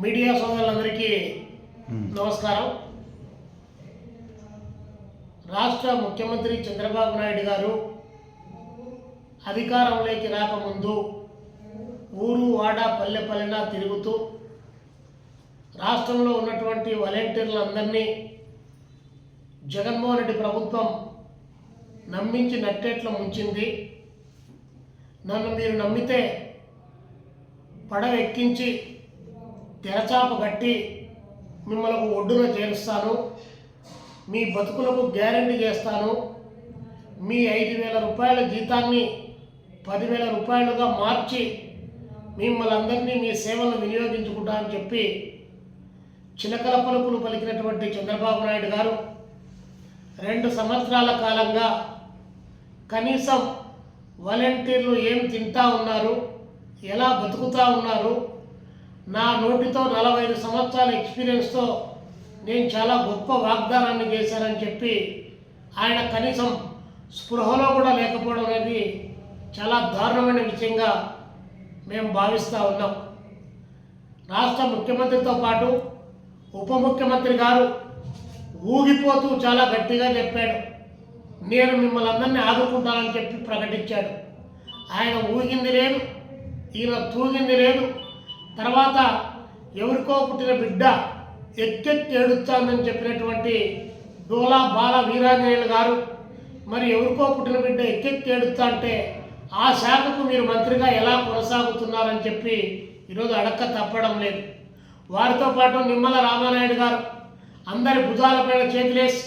Media సోదరులందరికీ నమస్కారం. రాష్ట్ర ముఖ్యమంత్రి చంద్రబాబు నాయుడు గారు అధికారంలోకి రాకముందు ఊరు వాడ పల్లె పల్లెన తిరుగుతూ రాష్ట్రంలో ఉన్నటువంటి వాలంటీర్లందరినీ జగన్మోహన్ రెడ్డి ప్రభుత్వం నమ్మించి నట్టేట్ల ముంచింది. నన్ను మీరు నమ్మితే పడవ ఎక్కించి తెరచాప కట్టి మిమ్మల్ని ఒడ్డున చేరుస్తాను, మీ బతుకులకు గ్యారెంటీ చేస్తాను, మీ 5,000 రూపాయల జీతాన్ని 10,000 రూపాయలుగా మార్చి మిమ్మల్ని అందరినీ మీ సేవలను వినియోగించుకుంటా అని చెప్పి చిలకల పలుకులు పలికినటువంటి చంద్రబాబు నాయుడు గారు 2 సంవత్సరాల కాలంగా కనీసం వాలంటీర్లు ఏం తింటా ఉన్నారు, ఎలా బతుకుతూ ఉన్నారు, నా నోటితో 45 సంవత్సరాల ఎక్స్పీరియన్స్తో నేను చాలా గొప్ప వాగ్దానాన్ని చేశానని చెప్పి ఆయన కనీసం స్పృహలో కూడా లేకపోవడం అనేది చాలా దారుణమైన విషయంగా మేము భావిస్తూ ఉన్నాం. రాష్ట్ర ముఖ్యమంత్రితో పాటు ఉప ముఖ్యమంత్రి గారు ఊగిపోతూ చాలా గట్టిగా చెప్పాడు, నేను మిమ్మల్ని అందరినీ ఆదుకుంటానని చెప్పి ప్రకటించాడు. ఆయన ఊగింది లేదు, ఈయన తూగింది లేదు. తర్వాత ఎవరికో పుట్టిన బిడ్డ ఎక్కెత్తి ఏడుస్తానని చెప్పినటువంటి డోలా బాల వీరాంజనేయులు గారు మరి ఎవరికో పుట్టిన బిడ్డ ఎక్కెత్తి ఏడుస్తా అంటే ఆ శాఖకు మీరు మంత్రిగా ఎలా కొనసాగుతున్నారని చెప్పి ఈరోజు అడక్క తప్పడం లేదు. వారితో పాటు నిమ్మల రామానాయుడు గారు అందరి భుజాలపైన చేతులేసి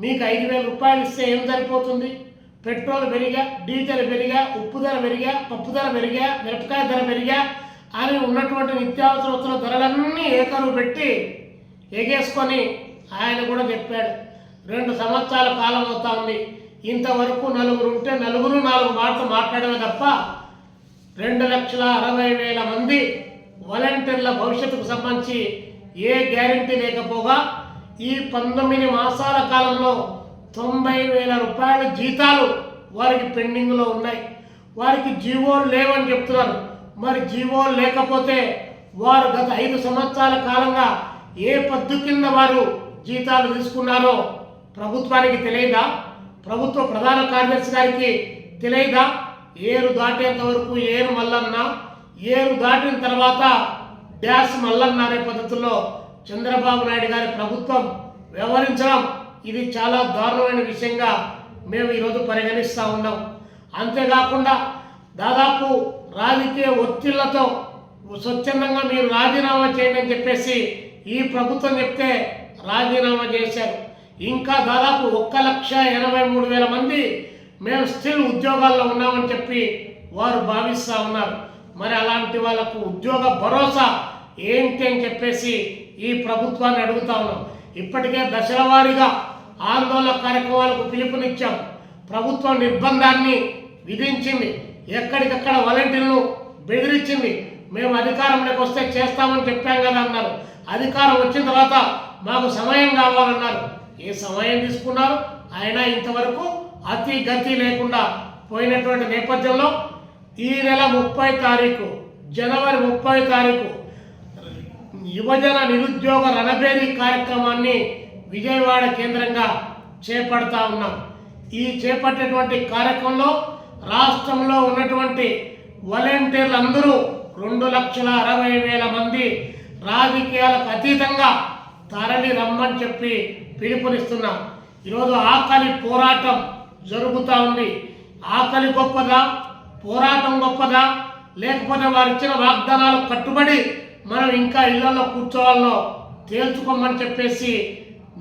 మీకు 5,000 రూపాయలు ఇస్తే ఏం సరిపోతుంది, పెట్రోల్ పెరిగా, డీజిల్ పెరిగా, ఉప్పు ధర పెరిగా, పప్పు ధర పెరిగా, మిరపకాయ ధర పెరిగా అని ఉన్నటువంటి నిత్యావసర వస్తువుల ధరలన్నీ ఏకరువు పెట్టి ఎగేసుకొని ఆయన కూడా చెప్పాడు. 2 సంవత్సరాల కాలం అవుతా ఉంది, ఇంతవరకు నలుగురు ఉంటే నలుగురు 4 మాటలు మాట్లాడమే తప్ప 2,60,000 మంది వాలంటీర్ల భవిష్యత్తుకు సంబంధించి ఏ గ్యారెంటీ లేకపోగా ఈ 19 మాసాల కాలంలో 90,000 రూపాయల జీతాలు వారికి పెండింగ్లో ఉన్నాయి. వారికి జీవోలు లేవని చెప్తున్నారు. మరి జీవోలు లేకపోతే వారు గత 5 సంవత్సరాల కాలంగా ఏ పద్దు కింద వారు జీతాలు తీసుకున్నారో ప్రభుత్వానికి తెలియదా? ప్రభుత్వ ప్రధాన కార్యదర్శి గారికి తెలియదా? ఏరు దాటేంత వరకు ఏరు మల్లన్న, ఏరు దాటిన తర్వాత డ్యాష్ మల్లన్న అనే పద్ధతుల్లో చంద్రబాబు నాయుడు గారి ప్రభుత్వం వ్యవహరించడం ఇది చాలా దారుణమైన విషయంగా మేము ఈరోజు పరిగణిస్తూ ఉన్నాం. అంతేకాకుండా దాదాపు రాజకీయ ఒత్తిళ్లతో స్వచ్ఛందంగా మీరు రాజీనామా చేయండి అని చెప్పేసి ఈ ప్రభుత్వం చెప్తే రాజీనామా చేశారు. ఇంకా దాదాపు 1,83,000 మంది మేము స్టిల్ ఉద్యోగాల్లో ఉన్నామని చెప్పి వారు భావిస్తూ ఉన్నారు. మరి అలాంటి వాళ్ళకు ఉద్యోగ భరోసా ఏంటి అని చెప్పేసి ఈ ప్రభుత్వాన్ని అడుగుతా ఉన్నాం. ఇప్పటికే దశల వారీగా ఆందోళన కార్యక్రమాలకు పిలుపునిచ్చాం. ప్రభుత్వం నిర్బంధాన్ని విధించింది, ఎక్కడికక్కడ వాలంటీర్లను బెదిరించింది. మేము అధికారంలోకి వస్తే చేస్తామని చెప్పాం కదా అన్నారు. అధికారం వచ్చిన తర్వాత మాకు సమయం కావాలన్నారు. ఏ సమయం తీసుకున్నారు? అయినా ఇంతవరకు అతి గతి లేకుండా పోయినటువంటి నేపథ్యంలో ఈ నెల 30 తారీఖు జనవరి 30 తారీఖు యువజన నిరుద్యోగ రణబేరీ కార్యక్రమాన్ని విజయవాడ కేంద్రంగా చేపడతా ఉన్నాం. ఈ చేపట్టేటువంటి కార్యక్రమంలో రాష్ట్రంలో ఉన్నటువంటి వాలంటీర్లు అందరూ 2,60,000 మంది రాజకీయాలకు అతీతంగా తరలి రమ్మని చెప్పి పిలుపునిస్తున్నాం. ఈరోజు ఆకలి పోరాటం జరుగుతూ ఉంది. ఆకలి గొప్పదా, పోరాటం గొప్పదా, లేకపోతే వారు ఇచ్చిన వాగ్దానాలు కట్టుబడి మనం ఇంకా ఇళ్లలో కూర్చోవాలో తేల్చుకోమని చెప్పేసి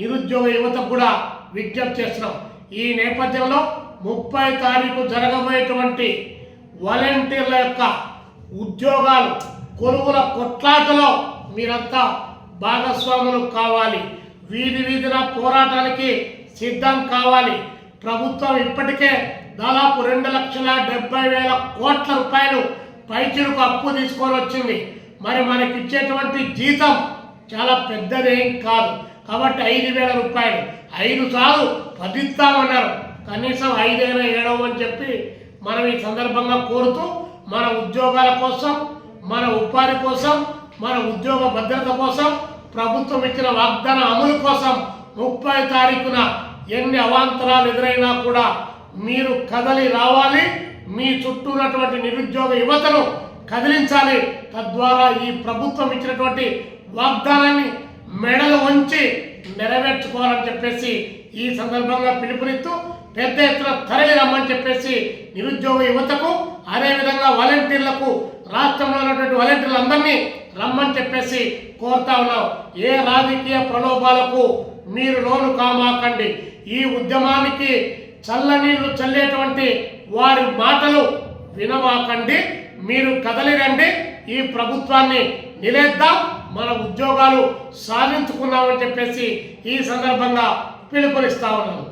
నిరుద్యోగ యువతకు కూడా విజ్ఞప్తి చేస్తున్నాం. ఈ నేపథ్యంలో 30 తారీఖు జరగబోయేటువంటి వాలంటీర్ల యొక్క ఉద్యోగాలు కొలువుల కొట్లాటలో మీరంతా భాగస్వాములు కావాలి. వీధి వీధిన పోరాటానికి సిద్ధం కావాలి. ప్రభుత్వం ఇప్పటికే దాదాపు 2,70,000 కోట్ల రూపాయలు పైచిలకు అప్పు తీసుకొని వచ్చింది. మరి మనకి ఇచ్చేటువంటి జీతం చాలా పెద్దదేం కాదు. కాబట్టి 5,000 రూపాయలు 5 చాలు, 10 ఇస్తామన్నారు. కనీసం 5 అయినా 7 అని చెప్పి మనం ఈ సందర్భంగా కోరుతూ మన ఉద్యోగాల కోసం, మన ఉపాధి కోసం మన ఉద్యోగ భద్రత కోసం, ప్రభుత్వం ఇచ్చిన వాగ్దాన అమలు కోసం 30 తారీఖున ఎన్ని అవాంతరాలు ఎదురైనా కూడా మీరు కదలి రావాలి. మీ చుట్టూ ఉన్నటువంటి నిరుద్యోగ యువతను కదిలించాలి. తద్వారా ఈ ప్రభుత్వం ఇచ్చినటువంటి వాగ్దానాన్ని మెడలు వంచి నెరవేర్చుకోవాలని చెప్పేసి ఈ సందర్భంగా పిలుపునిస్తూ పెద్ద ఎత్తున తరలి రమ్మని చెప్పేసి నిరుద్యోగ యువతకు, అదేవిధంగా వాలంటీర్లకు, రాష్ట్రంలో ఉన్నటువంటి వాలంటీర్లందరినీ రమ్మని చెప్పేసి కోరుతా ఉన్నాం. ఏ రాజకీయ ప్రలోభాలకు మీరు లోను కామాకండి. ఈ ఉద్యమానికి చల్లనీళ్లు చల్లేటువంటి వారి మాటలు వినమాకండి. మీరు కదలిరండి. ఈ ప్రభుత్వాన్ని నిలేద్దాం, మన ఉద్యోగాలు సాధించుకున్నామని చెప్పేసి ఈ సందర్భంగా పిలుపునిస్తా ఉన్నాను.